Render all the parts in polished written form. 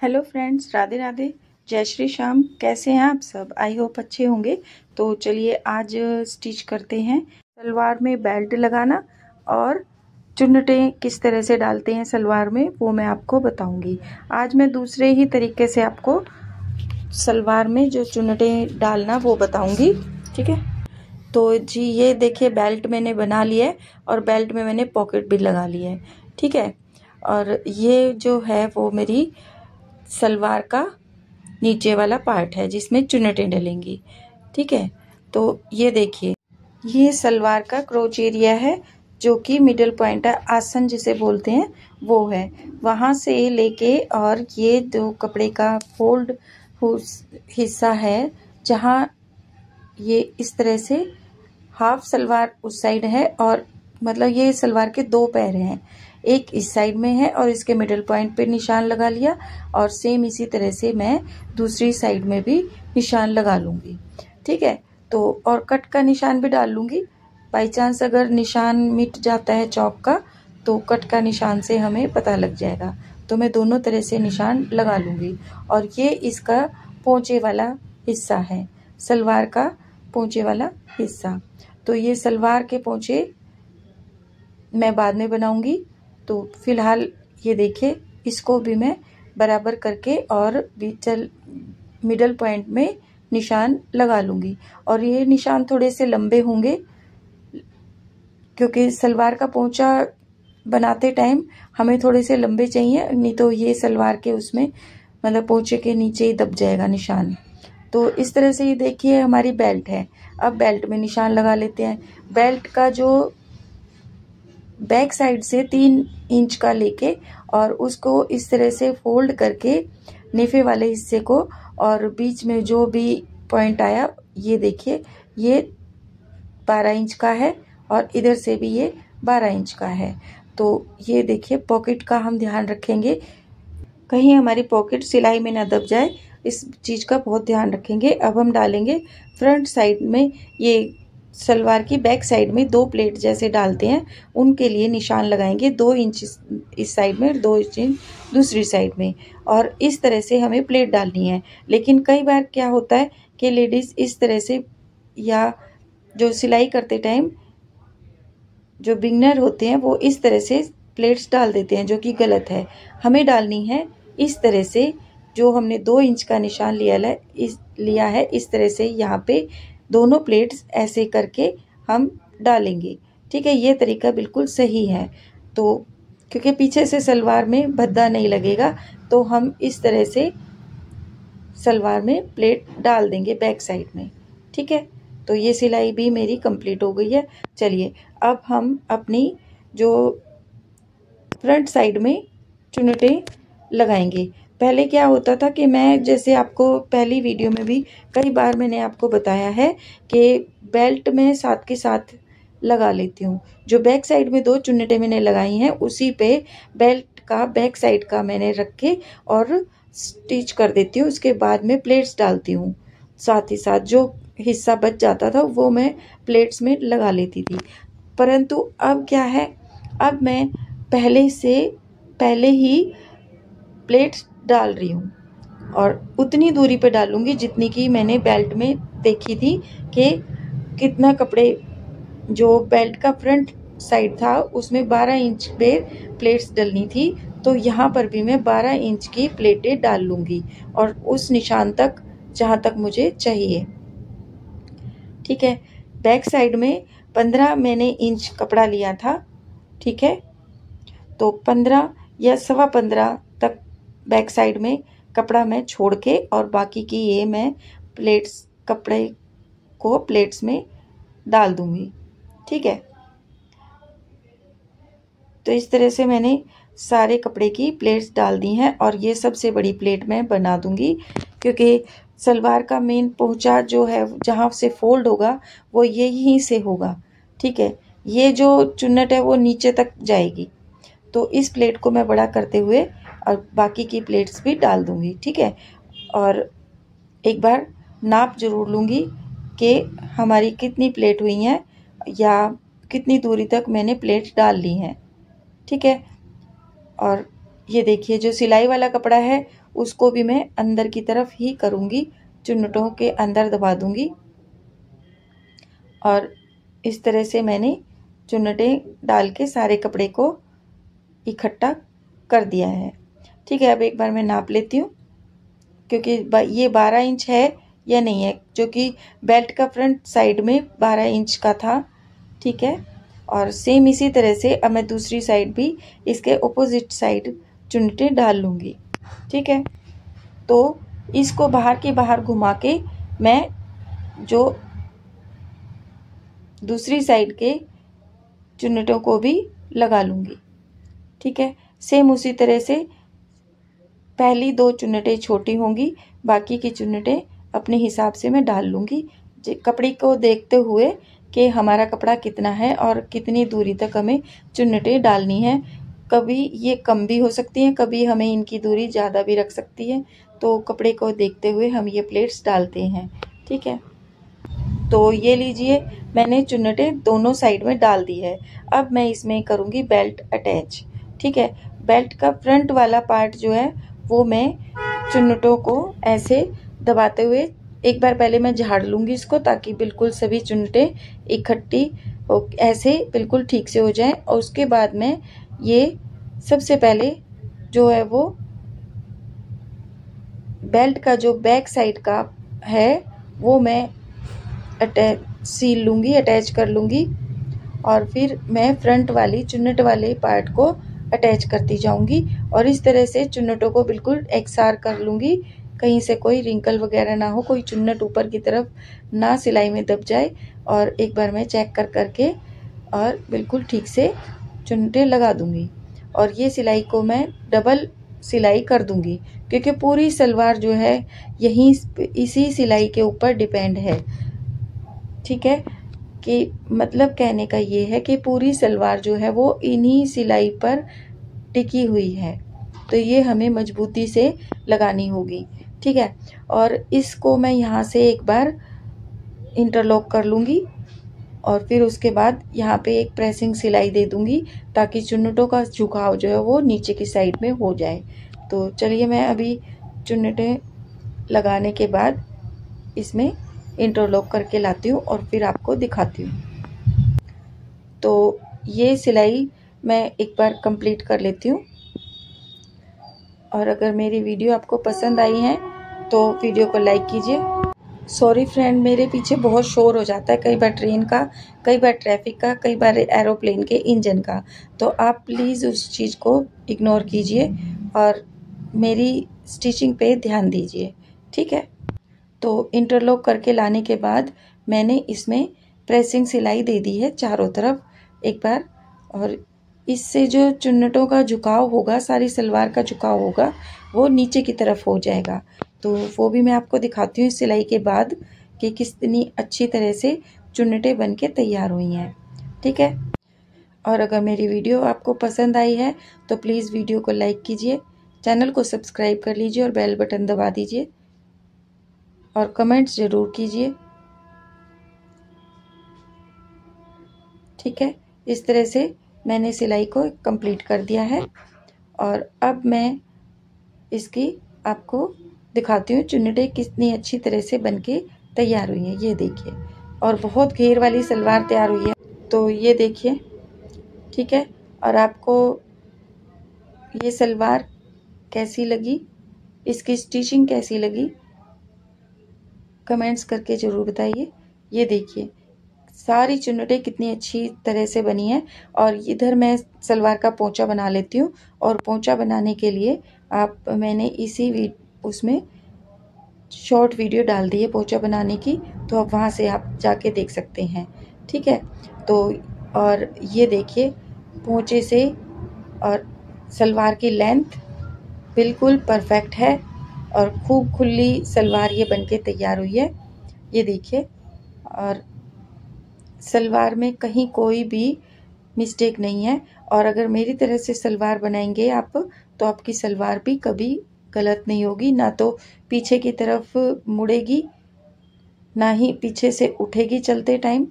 Hello friends, Radhe Radhe, जय श्री श्याम। कैसे हैं आप सब? आई होप अच्छे होंगे। तो चलिए आज स्टिच करते हैं। सलवार में बेल्ट लगाना और चुन्नटें किस तरह से डालते हैं सलवार में, वो मैं आपको बताऊंगी। आज मैं दूसरे ही तरीके से आपको सलवार में जो चुन्नटें डालना वो बताऊंगी। ठीक है, तो जी ये देखिए बेल्ट मैंने बना लिया है और बेल्ट में मैंने पॉकेट भी लगा लिया है। ठीक है, और ये जो है वो मेरी सलवार का नीचे वाला पार्ट है जिसमें चुन्नटें डलेंगी। ठीक है, तो ये देखिए ये सलवार का क्रोच एरिया है जो कि मिडल पॉइंट है, आसन जिसे बोलते हैं वो है। वहाँ से लेके और ये जो कपड़े का फोल्ड हिस्सा है जहाँ ये इस तरह से हाफ सलवार उस साइड है और मतलब ये सलवार के दो पैर हैं, एक इस साइड में है और इसके मिडल पॉइंट पे निशान लगा लिया और सेम इसी तरह से मैं दूसरी साइड में भी निशान लगा लूँगी। ठीक है, तो और कट का निशान भी डाल लूँगी। बाई चांस अगर निशान मिट जाता है चौक का तो कट का निशान से हमें पता लग जाएगा, तो मैं दोनों तरह से निशान लगा लूँगी। और ये इसका पोंचे वाला हिस्सा है, सलवार का पोंचे वाला हिस्सा। तो ये सलवार के पोंचे मैं बाद में बनाऊंगी। तो फिलहाल ये देखिए इसको भी मैं बराबर करके और बीचल मिडल पॉइंट में निशान लगा लूँगी। और ये निशान थोड़े से लंबे होंगे क्योंकि सलवार का पोंचा बनाते टाइम हमें थोड़े से लंबे चाहिए, नहीं तो ये सलवार के उसमें मतलब पोंचे के नीचे ही दब जाएगा निशान। तो इस तरह से ये देखिए हमारी बेल्ट है। अब बेल्ट में निशान लगा लेते हैं। बेल्ट का जो बैक साइड से 3 इंच का लेके और उसको इस तरह से फोल्ड करके नेफे वाले हिस्से को और बीच में जो भी पॉइंट आया ये देखिए ये 12 इंच का है और इधर से भी ये 12 इंच का है। तो ये देखिए पॉकेट का हम ध्यान रखेंगे, कहीं हमारी पॉकेट सिलाई में ना दब जाए, इस चीज़ का बहुत ध्यान रखेंगे। अब हम डालेंगे फ्रंट साइड में, ये सलवार की बैक साइड में 2 प्लेट जैसे डालते हैं उनके लिए निशान लगाएंगे 2 इंच इस साइड में, 2 इंच दूसरी साइड में, और इस तरह से हमें प्लेट डालनी है। लेकिन कई बार क्या होता है कि लेडीज़ इस तरह से या जो सिलाई करते टाइम जो बिगनर होते हैं वो इस तरह से प्लेट्स डाल देते हैं, जो कि गलत है। हमें डालनी है इस तरह से, जो हमने 2 इंच का निशान लिया है इस तरह से यहाँ पे दोनों प्लेट्स ऐसे करके हम डालेंगे। ठीक है, ये तरीका बिल्कुल सही है। तो क्योंकि पीछे से सलवार में भद्दा नहीं लगेगा तो हम इस तरह से सलवार में प्लेट डाल देंगे बैक साइड में। ठीक है, तो ये सिलाई भी मेरी कंप्लीट हो गई है। चलिए अब हम अपनी जो फ्रंट साइड में चुन्नटें लगाएंगे। पहले क्या होता था कि मैं जैसे आपको पहली वीडियो में भी कई बार मैंने आपको बताया है कि बेल्ट में साथ के साथ लगा लेती हूँ। जो बैक साइड में 2 चुन्नटें मैंने लगाई हैं उसी पे बेल्ट का बैक साइड का मैंने रख के और स्टिच कर देती हूँ। उसके बाद में प्लेट्स डालती हूँ, साथ ही साथ जो हिस्सा बच जाता था वो मैं प्लेट्स में लगा लेती थी। परंतु अब क्या है, अब मैं पहले ही प्लेट्स डाल रही हूँ और उतनी दूरी पे डालूंगी जितनी की मैंने बेल्ट में देखी थी कि कितना कपड़े, जो बेल्ट का फ्रंट साइड था उसमें 12 इंच पे प्लेट्स डलनी थी, तो यहाँ पर भी मैं 12 इंच की प्लेटें डाल लूँगी और उस निशान तक जहाँ तक मुझे चाहिए। ठीक है, बैक साइड में 15 मैंने इंच कपड़ा लिया था। ठीक है, तो 15 या 15.25 तक बैक साइड में कपड़ा मैं छोड़ के और बाकी की ये मैं प्लेट्स कपड़े को प्लेट्स में डाल दूँगी। ठीक है, तो इस तरह से मैंने सारे कपड़े की प्लेट्स डाल दी हैं और ये सबसे बड़ी प्लेट मैं बना दूँगी क्योंकि सलवार का मेन पोंचा जो है जहाँ से फोल्ड होगा वो यहीं से होगा। ठीक है, ये जो चुन्नट है वो नीचे तक जाएगी, तो इस प्लेट को मैं बड़ा करते हुए और बाकी की प्लेट्स भी डाल दूँगी। ठीक है, और एक बार नाप ज़रूर लूँगी कि हमारी कितनी प्लेट हुई हैं या कितनी दूरी तक मैंने प्लेट डाल ली हैं। ठीक है, और ये देखिए जो सिलाई वाला कपड़ा है उसको भी मैं अंदर की तरफ ही करूँगी, चुन्नटों के अंदर दबा दूँगी। और इस तरह से मैंने चुन्नटें डाल के सारे कपड़े को इकट्ठा कर दिया है। ठीक है, अब एक बार मैं नाप लेती हूँ क्योंकि ये 12 इंच है या नहीं है, जो कि बेल्ट का फ्रंट साइड में 12 इंच का था। ठीक है, और सेम इसी तरह से अब मैं दूसरी साइड भी इसके ऑपोजिट साइड चुन्नटें डाल लूँगी। ठीक है, तो इसको बाहर के बाहर घुमा के मैं जो दूसरी साइड के चुन्नटों को भी लगा लूँगी। ठीक है, सेम उसी तरह से पहली 2 चुन्नटें छोटी होंगी, बाकी की चुन्नटें अपने हिसाब से मैं डाल लूँगी, कपड़े को देखते हुए कि हमारा कपड़ा कितना है और कितनी दूरी तक हमें चुन्नटें डालनी है। कभी ये कम भी हो सकती हैं, कभी हमें इनकी दूरी ज़्यादा भी रख सकती है, तो कपड़े को देखते हुए हम ये प्लेट्स डालते हैं। ठीक है, तो ये लीजिए मैंने चुन्नटें दोनों साइड में डाल दी है। अब मैं इसमें करूँगी बेल्ट अटैच। ठीक है, बेल्ट का फ्रंट वाला पार्ट जो है वो मैं चुन्नटों को ऐसे दबाते हुए एक बार पहले मैं झाड़ लूँगी इसको, ताकि बिल्कुल सभी चुन्नटें इकट्ठी ऐसे बिल्कुल ठीक से हो जाएं। और उसके बाद में ये सबसे पहले जो है वो बेल्ट का जो बैक साइड का है वो मैं सील लूँगी, अटैच कर लूँगी, और फिर मैं फ्रंट वाली चुन्नट वाले पार्ट को अटैच करती जाऊँगी। और इस तरह से चुन्नटों को बिल्कुल एकसार कर लूँगी, कहीं से कोई रिंकल वगैरह ना हो, कोई चुन्नट ऊपर की तरफ ना सिलाई में दब जाए। और एक बार मैं चेक कर करके और बिल्कुल ठीक से चुन्नटें लगा दूँगी। और ये सिलाई को मैं डबल सिलाई कर दूँगी, क्योंकि पूरी सलवार जो है यहीं इसी सिलाई के ऊपर डिपेंड है। ठीक है, कि मतलब कहने का ये है कि पूरी सलवार जो है वो इन्हीं सिलाई पर टिकी हुई है, तो ये हमें मजबूती से लगानी होगी। ठीक है, और इसको मैं यहाँ से एक बार इंटरलॉक कर लूँगी और फिर उसके बाद यहाँ पे एक प्रेसिंग सिलाई दे दूँगी, ताकि चुन्नटों का झुकाव जो है वो नीचे की साइड में हो जाए। तो चलिए मैं अभी चुन्नटें लगाने के बाद इसमें इंटरलॉक करके लाती हूँ और फिर आपको दिखाती हूँ। तो ये सिलाई मैं एक बार कंप्लीट कर लेती हूँ। और अगर मेरी वीडियो आपको पसंद आई है तो वीडियो को लाइक कीजिए। सॉरी फ्रेंड, मेरे पीछे बहुत शोर हो जाता है, कई बार ट्रेन का, कई बार ट्रैफिक का, कई बार एरोप्लेन के इंजन का, तो आप प्लीज़ उस चीज़ को इग्नोर कीजिए और मेरी स्टिचिंग पे ध्यान दीजिए। ठीक है, तो इंटरलॉक करके लाने के बाद मैंने इसमें प्रेसिंग सिलाई दे दी है चारों तरफ एक बार, और इससे जो चुन्नटों का झुकाव होगा, सारी सलवार का झुकाव होगा, वो नीचे की तरफ हो जाएगा। तो वो भी मैं आपको दिखाती हूँ इस सिलाई के बाद कि कितनी अच्छी तरह से चुन्नटें बन के तैयार हुई हैं। ठीक है, और अगर मेरी वीडियो आपको पसंद आई है तो प्लीज़ वीडियो को लाइक कीजिए, चैनल को सब्सक्राइब कर लीजिए और बेल बटन दबा दीजिए और कमेंट्स ज़रूर कीजिए। ठीक है, इस तरह से मैंने सिलाई को कंप्लीट कर दिया है और अब मैं इसकी आपको दिखाती हूँ चुन्नटें कितनी अच्छी तरह से बनके तैयार हुई हैं। ये देखिए, और बहुत घेर वाली सलवार तैयार हुई है, तो ये देखिए। ठीक है, और आपको ये सलवार कैसी लगी, इसकी स्टिचिंग कैसी लगी, कमेंट्स करके ज़रूर बताइए। ये देखिए सारी चुन्नटें कितनी अच्छी तरह से बनी है। और इधर मैं सलवार का पोंचा बना लेती हूँ, और पोंचा बनाने के लिए मैंने इसी उसमें शॉर्ट वीडियो डाल दी है पोंचा बनाने की, तो अब वहाँ से आप जाके देख सकते हैं। ठीक है, तो और ये देखिए पोंचे से और सलवार की लेंथ बिल्कुल परफेक्ट है और खूब खुली सलवार ये बनके तैयार हुई है। ये देखिए, और सलवार में कहीं कोई भी मिस्टेक नहीं है। और अगर मेरी तरह से सलवार बनाएंगे आप, तो आपकी सलवार भी कभी गलत नहीं होगी, ना तो पीछे की तरफ मुड़ेगी, ना ही पीछे से उठेगी चलते टाइम,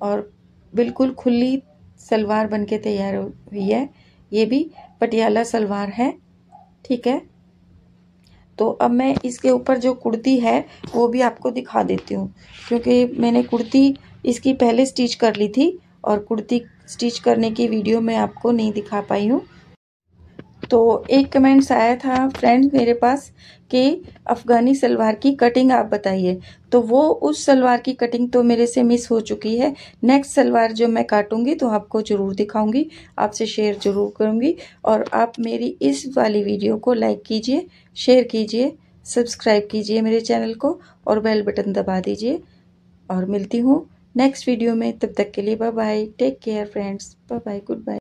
और बिल्कुल खुली सलवार बनके तैयार हुई है। ये भी पटियाला सलवार है। ठीक है, तो अब मैं इसके ऊपर जो कुर्ती है वो भी आपको दिखा देती हूँ, क्योंकि मैंने कुर्ती इसकी पहले स्टिच कर ली थी और कुर्ती स्टिच करने की वीडियो मैं आपको नहीं दिखा पाई हूँ। तो एक कमेंट्स आया था फ्रेंड्स मेरे पास कि अफ़गानी सलवार की कटिंग आप बताइए, तो वो उस सलवार की कटिंग तो मेरे से मिस हो चुकी है। नेक्स्ट सलवार जो मैं काटूंगी तो आपको ज़रूर दिखाऊंगी, आपसे शेयर ज़रूर करूंगी। और आप मेरी इस वाली वीडियो को लाइक कीजिए, शेयर कीजिए, सब्सक्राइब कीजिए मेरे चैनल को और बेल बटन दबा दीजिए। और मिलती हूँ नेक्स्ट वीडियो में, तब तक के लिए bye bye, take care friends, bye bye, good bye.